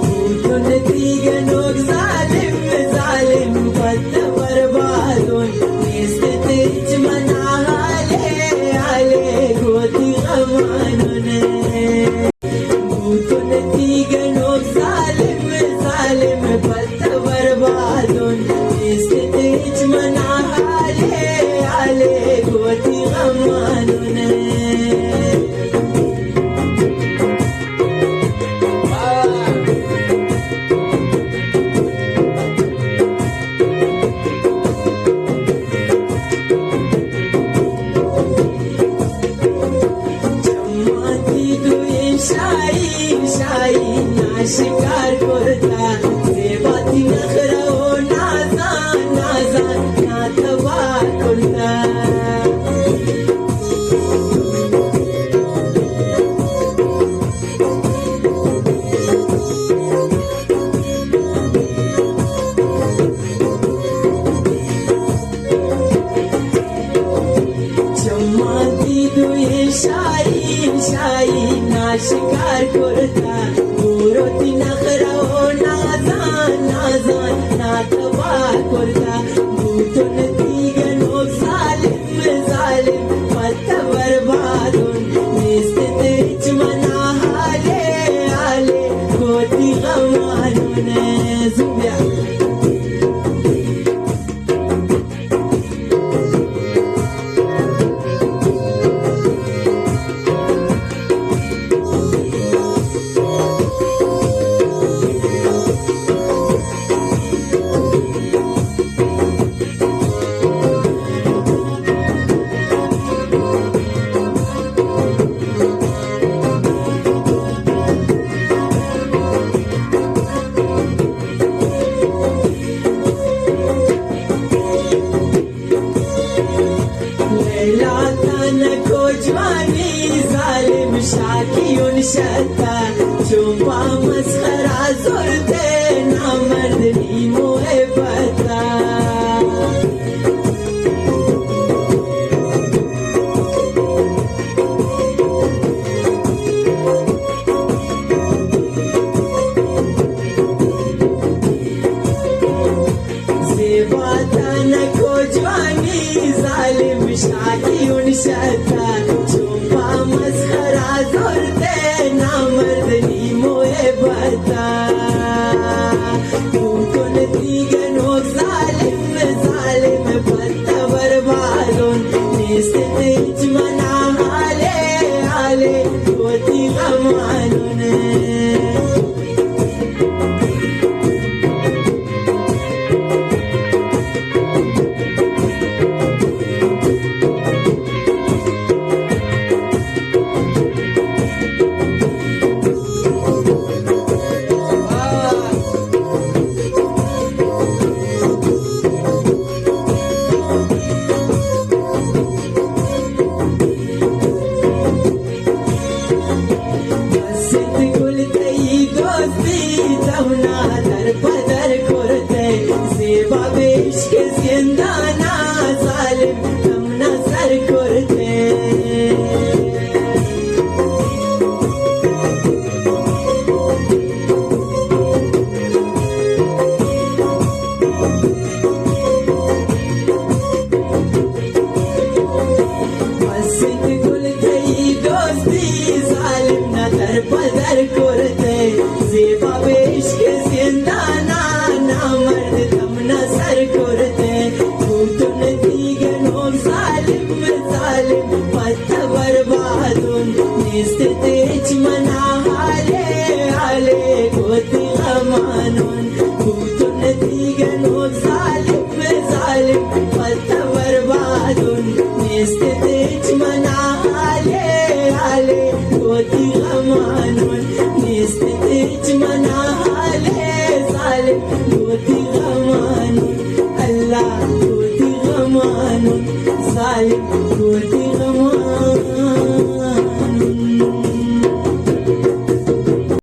بوتون دیگه نوک ظالم ظالم پت بربادون نیست تیج من حاله گوتی غمانونه بوتون دیگه نوک ظالم ظالم پت بربادون نیست تیج من حاله گوتی غمانونه शिकार करता देवाती नखरा ओ नाजान नाजान नाथवा करता चम्माती दुए शाही शाही ना शिकार करता रोती नखरा ओ नाजान नाजान नाथवा करता भूतोन दिगे नोक जालिम जालिम पत बर्बादून निस्त तेज मना हाले गोती गमानून जुब्या शाकियों शता चुपा मस्खरा जुरते नामर्दनी मोए पता जेबाता न को जवानी जालिम शाकियों शता चुपा मस्खरा जुरते नामर्दनी मोए बता भूतोन दिगे नोक जालिम जालिम पत बर्बादून निस्त तेज मना हाले गोती गमानून पदर करते सेवा बेश के जिंदाना जालिम हम नजर करते मस्जिद गुल थई दोस्ती जालिम नजर पदर करते सेवा बेश के जिंदाना नामर्द हम नजर करते भूतोन दिगे नोक जालिम जालिम पत बर्बादून निस्त तेज मना हाले गोती गमानून भूतोन दिगे नोक जालिम जालिम पत